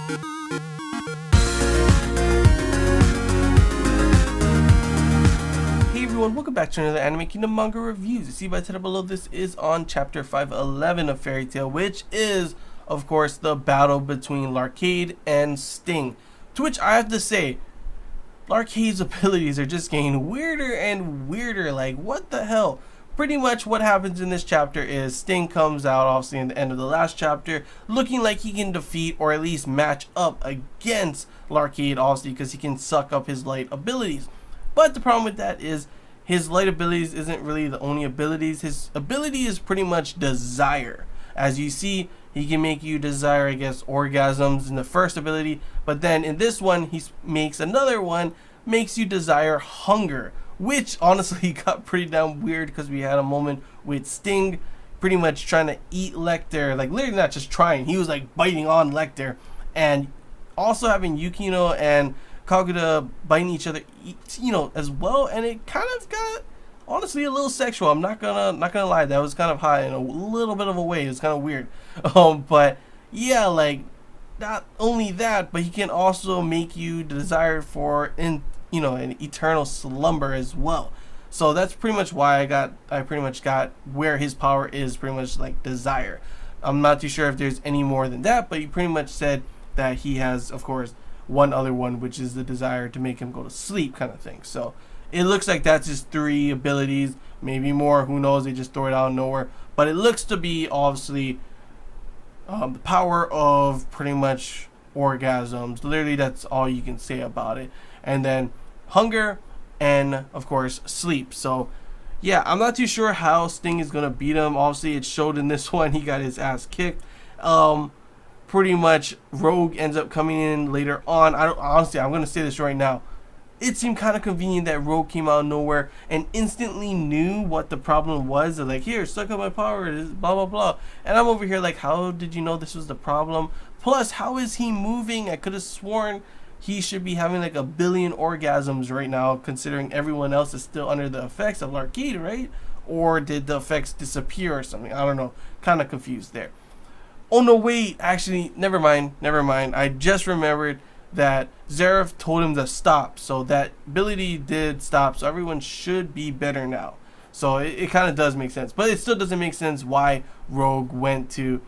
Hey everyone, welcome back to another Anime Kingdom manga reviews. You see by the title below, this is on chapter 511 of Fairy Tail, which is, of course, the battle between Larkade and Sting. To which I have to say, Larkade's abilities are just getting weirder and weirder. Like, what the hell? Pretty much what happens in this chapter is Sting comes out, obviously, in the end of the last chapter, looking like he can defeat or at least match up against Larkade, obviously, because he can suck up his light abilities. But the problem with that is his light abilities isn't really the only abilities. His ability is pretty much desire. As you see, he can make you desire, I guess, orgasms in the first ability, but then in this one, he makes another one, makes you desire hunger, which honestly got pretty damn weird because we had a moment with Sting pretty much trying to eat Lecter, like literally not just trying, he was like biting on Lecter, and also having Yukino and Kaguya biting each other, as well, and it kind of got honestly a little sexual. I'm not gonna lie, that was kind of hot in a little bit of a way. It was kind of weird, but yeah, like not only that, but he can also make you desire for an eternal slumber as well. So that's pretty much why I pretty much got where his power is, pretty much like desire. I'm not too sure if there's any more than that, but he pretty much said that he has, of course, one other one, which is the desire to make him go to sleep kind of thing. So it looks like that's his 3 abilities, maybe more, who knows, they just throw it out of nowhere. But it looks to be obviously the power of pretty much orgasms. Literally, that's all you can say about it. And then hunger and, of course, sleep. So yeah, I'm not too sure how Sting is going to beat him. Obviously, it showed in this one, he got his ass kicked. Pretty much Rogue ends up coming in later on. Honestly, I'm going to say this right now. It seemed kind of convenient that Rogue came out of nowhere and instantly knew what the problem was. They're like, here, suck up my power, blah, blah, blah. And I'm over here like, how did you know this was the problem? Plus, how is he moving? I could have sworn he should be having like 1 billion orgasms right now, considering everyone else is still under the effects of Larkade, right? Or did the effects disappear or something? I don't know. Kind of confused there. Oh no, wait, actually, never mind. I just remembered that Zeref told him to stop, so that ability did stop, so everyone should be better now. So it kind of does make sense, but it still doesn't make sense why Rogue went to,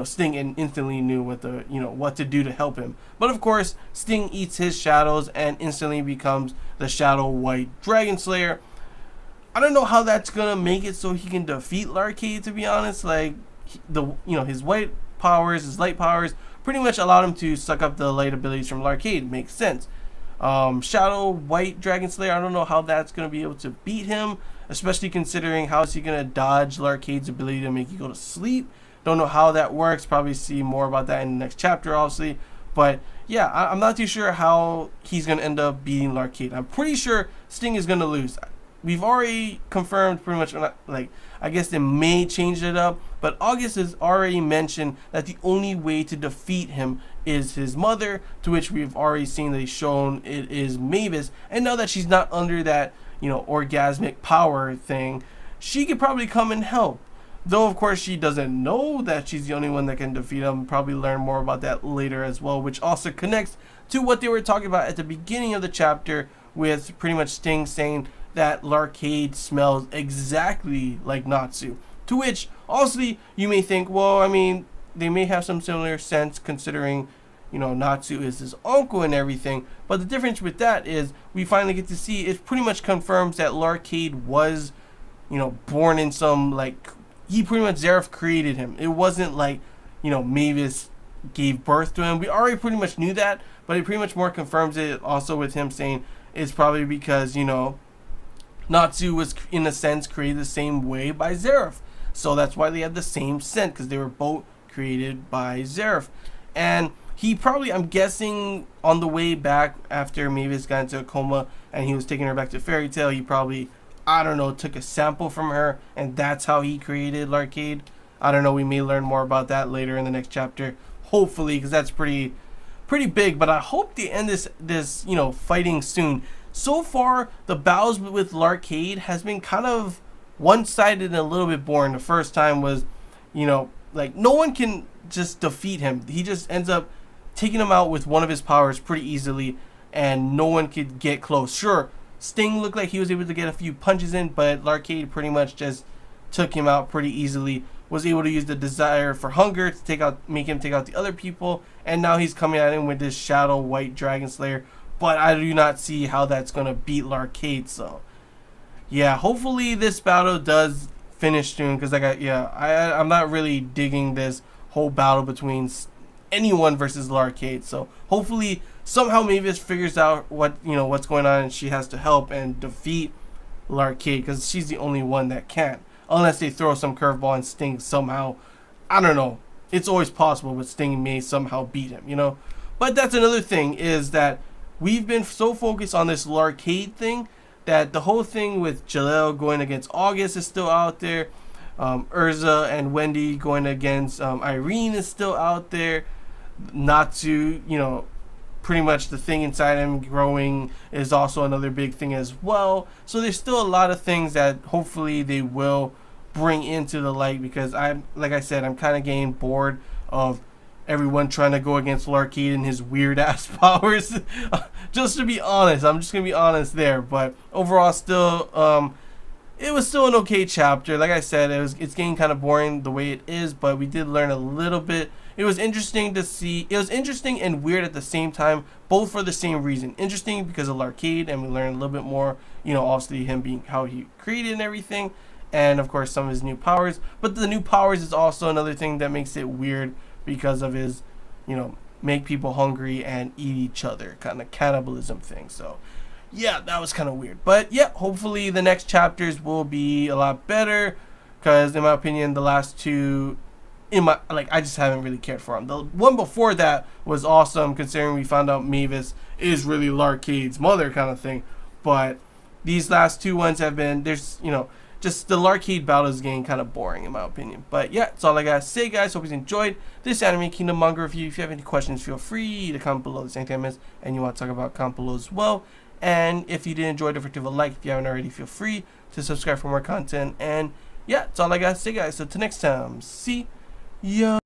Sting and instantly knew what to do to help him. But of course, Sting eats his shadows and instantly becomes the Shadow White Dragon Slayer. I don't know how that's gonna make it so he can defeat Larkade, to be honest. Like his white powers, his light powers, pretty much allowed him to suck up the light abilities from Larkade. Makes sense. Shadow White Dragon Slayer, I don't know how that's going to be able to beat him, especially considering how is he going to dodge Larkade's ability to make you go to sleep. Don't know how that works. Probably see more about that in the next chapter, obviously. But yeah, I'm not too sure how he's going to end up beating Larkade. I'm pretty sure Sting is going to lose. We've already confirmed pretty much, like, I guess they may change it up, but August has already mentioned that the only way to defeat him is his mother, to which we've already seen that he's shown it is Mavis, and now that she's not under that, orgasmic power thing, she could probably come and help. Though, of course, she doesn't know that she's the only one that can defeat him. Probably learn more about that later as well, which also connects to what they were talking about at the beginning of the chapter with pretty much Sting saying that Larkade smells exactly like Natsu. To which, obviously, you may think, well, I mean, they may have some similar sense considering, Natsu is his uncle and everything. But the difference with that is we finally get to see it pretty much confirms that Larkade was, born in some, like, he pretty much, Zeref created him. It wasn't like, Mavis gave birth to him. We already pretty much knew that, but it pretty much more confirms it also with him saying it's probably because, Natsu was, in a sense, created the same way by Zeref. So that's why they had the same scent, because they were both created by Zeref. And he probably, I'm guessing, on the way back after Mavis got into a coma and he was taking her back to Fairy Tail, he probably, I don't know, took a sample from her, and that's how he created Larkade. I don't know, we may learn more about that later in the next chapter. Hopefully, because that's pretty big, but I hope they end this fighting soon. So far, the battles with Larkade has been kind of one-sided and a little bit boring. The first time was, like, no one can just defeat him. He just ends up taking him out with one of his powers pretty easily, and no one could get close. Sure, Sting looked like he was able to get a few punches in, but Larcade pretty much just took him out pretty easily. Was able to use the desire for hunger to make him take out the other people, and now he's coming at him with this Shadow White Dragon Slayer. But I do not see how that's gonna beat Larcade. So yeah, hopefully this battle does finish soon, because I'm not really digging this whole battle between anyone versus Larcade. So hopefully somehow Mavis figures out what's going on, and she has to help and defeat Larcade, because she's the only one that can. Unless they throw some curveball and Sting somehow, I don't know. It's always possible, but Sting may somehow beat him, But that's another thing, is that we've been so focused on this Larcade thing that the whole thing with Jaleel going against August is still out there. Urza and Wendy going against Irene is still out there. Natsu, pretty much the thing inside him growing is also another big thing as well. So there's still a lot of things that hopefully they will bring into the light, because like I said, I'm kind of getting bored of everyone trying to go against Larcade and his weird ass powers. Just to be honest, I'm just gonna be honest there. But overall, still, it was still an okay chapter. Like I said, it's getting kind of boring the way it is, but we did learn a little bit. It was interesting to see. It was interesting and weird at the same time, both for the same reason. Interesting because of Larcade, and we learned a little bit more, obviously him being how he created and everything, and of course some of his new powers. But the new powers is also another thing that makes it weird, because of his, make people hungry and eat each other kind of cannibalism thing. So yeah, that was kind of weird. But yeah, hopefully the next chapters will be a lot better, because in my opinion, the last two, I just haven't really cared for them. The one before that was awesome, considering we found out Mavis is really Larcade's mother kind of thing. But these last two ones have been, just the Larcade battle is getting kind of boring in my opinion. But yeah, that's all I gotta say, guys. Hope you enjoyed this Anime Kingdom manga review. If you have any questions, feel free to comment below this anytime, and you want to talk about, comment below as well. And if you did enjoy, don't forget to leave a like. If you haven't already, feel free to subscribe for more content. And yeah, that's all I gotta say, guys. So till next time, see ya.